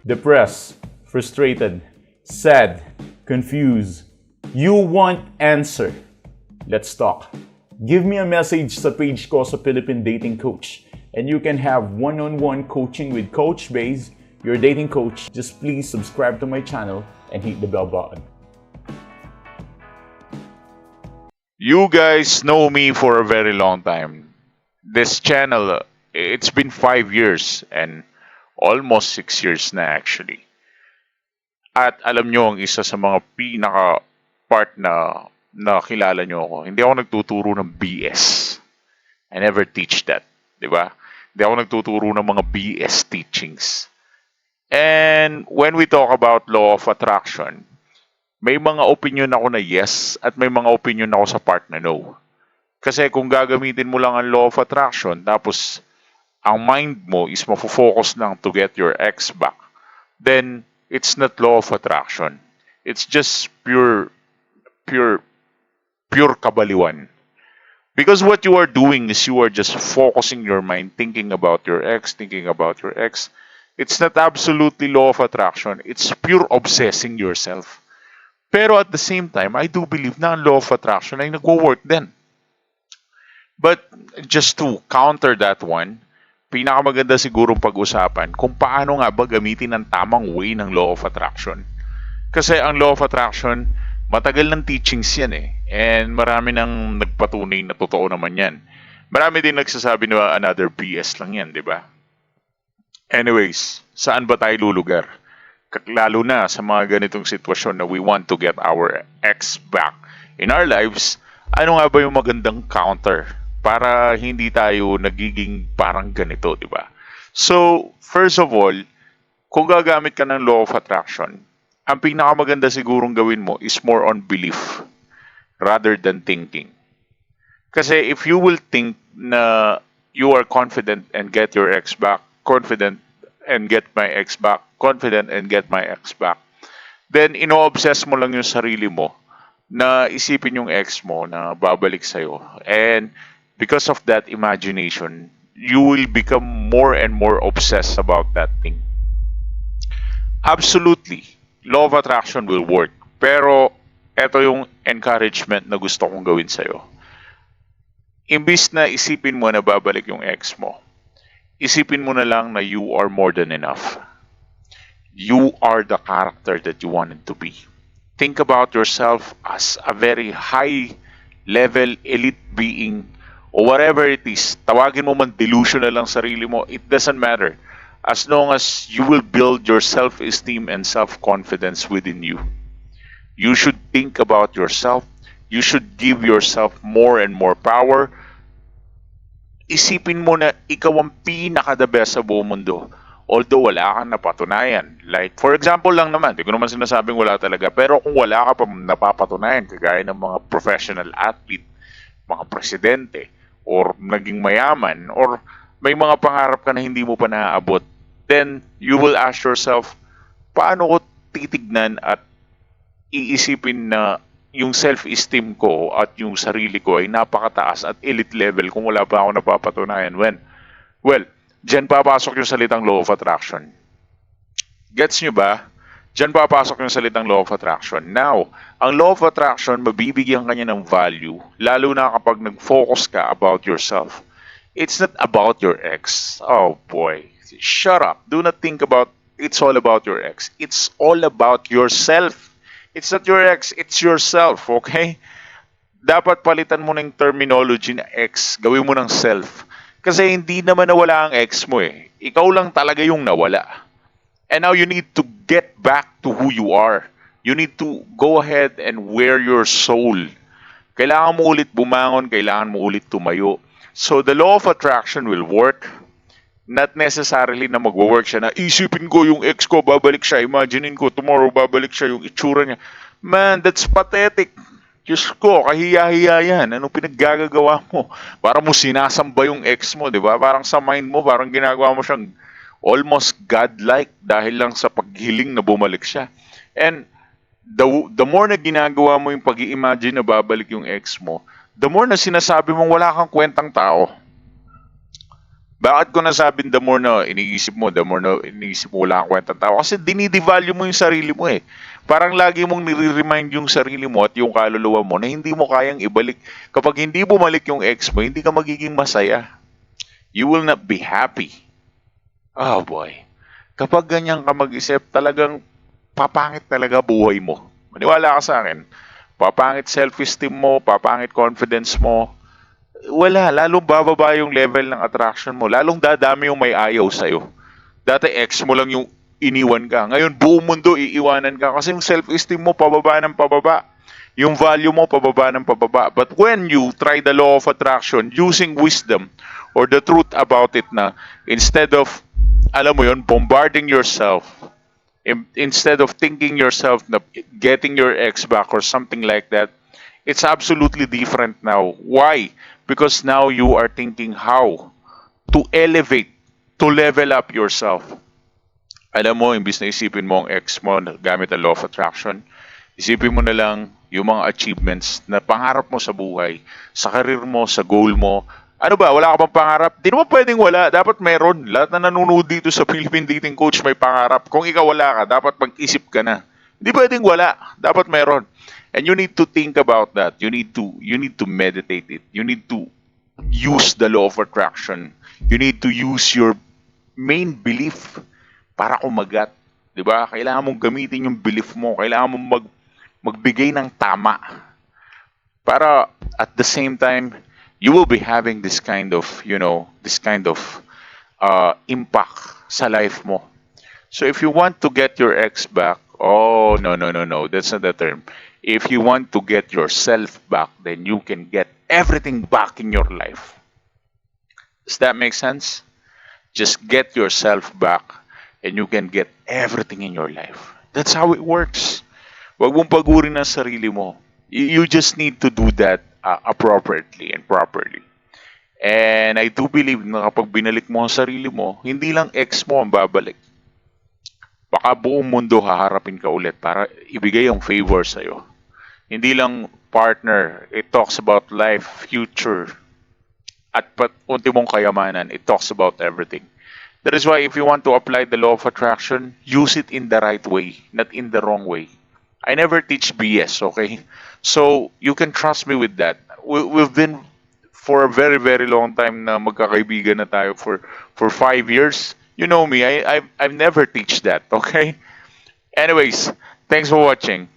depressed, frustrated, sad, confused. You want answer. Let's talk. Give me a message sa page ko sa Philippine Dating Coach and you can have one-on-one coaching with Coach Baze, your dating coach. Just please subscribe to my channel and hit the bell button. You guys know me for a very long time. This channel, it's been 5 years and almost 6 years na actually. At alam nyo, ang isa sa mga pinaka-part na kilala nyo ako, hindi ako nagtuturo ng BS. I never teach that, di ba? Hindi ako nagtuturo ng mga BS teachings. And when we talk about law of attraction, may mga opinion ako na yes at may mga opinion ako sa part na no. Kasi kung gagamitin mo lang ang law of attraction, tapos ang mind mo is mafo-focus lang to get your ex back, then it's not law of attraction. It's just pure kabaliwan. Because what you are doing is you are just focusing your mind, thinking about your ex. It's not absolutely law of attraction. It's pure obsessing yourself. Pero at the same time, I do believe na ang law of attraction ay nagwo-work din. But just to counter that one, pinakamaganda sigurong pag-usapan kung paano nga ba gamitin ang tamang way ng law of attraction. Kasi ang law of attraction, matagal ng teachings yan eh. And marami nang nagpatunay na totoo naman yan. Marami din nagsasabi na another BS lang yan, di ba? Anyways, saan ba tayo lulugar? Lalo na sa mga ganitong sitwasyon na we want to get our ex back in our lives, ano nga ba yung magandang counter para hindi tayo nagiging parang ganito, di ba? So, first of all, kung gagamit ka ng law of attraction, ang pinakamaganda sigurong gawin mo is more on belief rather than thinking. Kasi if you will think na you are confident and get your ex back, confident and get my ex back, confident and get my ex back, then ino-obsess mo lang yung sarili mo na isipin yung ex mo na babalik sa'yo. And because of that imagination, you will become more and more obsessed about that thing. Absolutely, law of attraction will work. Pero eto yung encouragement na gusto kong gawin sa'yo. Imbis na isipin mo na babalik yung ex mo, isipin mo na lang na you are more than enough. You are the character that you wanted to be. Think about yourself as a very high-level elite being or whatever it is. Tawagin mo man delusional lang sarili mo, it doesn't matter. As long as you will build your self-esteem and self-confidence within you. You should think about yourself. You should give yourself more and more power. Isipin mo na ikaw ang pinaka-the best sa buong mundo. Although wala kang napatunayan. Like, for example lang naman, di ko naman sinasabing wala talaga. Pero kung wala ka pa napapatunayan, kagaya ng mga professional athlete, mga presidente, or naging mayaman, or may mga pangarap ka na hindi mo pa naaabot, then you will ask yourself, paano ko titignan at iisipin na yung self-esteem ko at yung sarili ko ay napakataas at elite level kung wala pa ako napapatunayan? Well, dyan papasok yung salitang law of attraction. Gets nyo ba? Dyan papasok yung salitang law of attraction. Now, ang law of attraction, mabibigyan ka niya ng value, lalo na kapag nag-focus ka about yourself. It's not about your ex. Oh boy, shut up. Do not think about it's all about your ex. It's all about yourself. It's not your ex, it's yourself, okay? Dapat palitan mo ng terminology na ex, gawin mo ng self. Kasi hindi naman nawala ang ex mo eh. Ikaw lang talaga yung nawala. And now you need to get back to who you are. You need to go ahead and wear your soul. Kailangan mo ulit bumangon, kailangan mo ulit tumayo. So the law of attraction will work. Not necessarily na magwo-work siya na isipin ko yung ex ko, babalik siya. Imaginein ko, tomorrow babalik siya, yung itsura niya. Man, that's pathetic. Diyos ko, kahiya-hiya yan. Anong pinaggagawa mo? Parang mo sinasamba yung ex mo, di ba? Parang sa mind mo, parang ginagawa mo siyang almost godlike dahil lang sa paghiling na bumalik siya. And the more na ginagawa mo yung pag-i-imagine na babalik yung ex mo, the more na sinasabi mong wala kang kwentang tao. Bakit ko nasabing the more na iniisip mo, the more na iniisip mo wala kang kwentang tao? Kasi dinidevalue mo yung sarili mo eh. Parang lagi mong nire-remind yung sarili mo at yung kaluluwa mo na hindi mo kayang ibalik. Kapag hindi bumalik yung ex mo, hindi ka magiging masaya. You will not be happy. Oh boy. Kapag ganyan ka mag-isip, talagang papangit talaga buhay mo. Maniwala ka sa akin. Papangit self-esteem mo, papangit confidence mo, wala, lalong bababa yung level ng attraction mo. Lalong dadami yung may ayaw sa'yo. Dati ex mo lang yung iniwan ka. Ngayon, buong mundo iiwanan ka kasi yung self-esteem mo pababa ng pababa. Yung value mo pababa ng pababa. But when you try the law of attraction using wisdom or the truth about it na instead of, alam mo yun, bombarding yourself, instead of thinking yourself na getting your ex back or something like that, it's absolutely different now. Why? Because now you are thinking how to elevate, to level up yourself. Alam mo, imbis na isipin mo ang ex mo gamit ang law of attraction, isipin mo na lang yung mga achievements na pangarap mo sa buhay, sa career mo, sa goal mo. Ano ba, wala ka bang pangarap? Di naman pwedeng wala. Dapat meron. Lahat na nanonood dito sa Philippine Dating Coach may pangarap. Kung ikaw wala ka, dapat mag-isip ka na. Hindi pwedeng wala. Dapat meron. And you need to think about that. You need to meditate it. You need to use the law of attraction. You need to use your main belief para kumagat. 'Di ba? Kailangan mong gamitin yung belief mo. Kailangan mong magbigay ng tama para at the same time you will be having this kind of, impact sa life mo. So if you want to get your ex back, oh no no no no, that's not the term. If you want to get yourself back, then you can get everything back in your life. Does that make sense? Just get yourself back and you can get everything in your life. That's how it works. Huwag mong pagurin ang sarili mo. You just need to do that appropriately and properly. And I do believe na kapag binalik mo ang sarili mo, hindi lang ex mo ang babalik. Baka buong mundo haharapin ka ulit para ibigay ang favor sa'yo. Hindi lang partner, it talks about life, future, at unti mong kayamanan, it talks about everything. That is why if you want to apply the law of attraction, use it in the right way, not in the wrong way. I never teach BS, okay? So, you can trust me with that. We've been for a very, very long time na magkakaibigan na tayo for 5 years. You know me, I've never teach that, okay? Anyways, thanks for watching.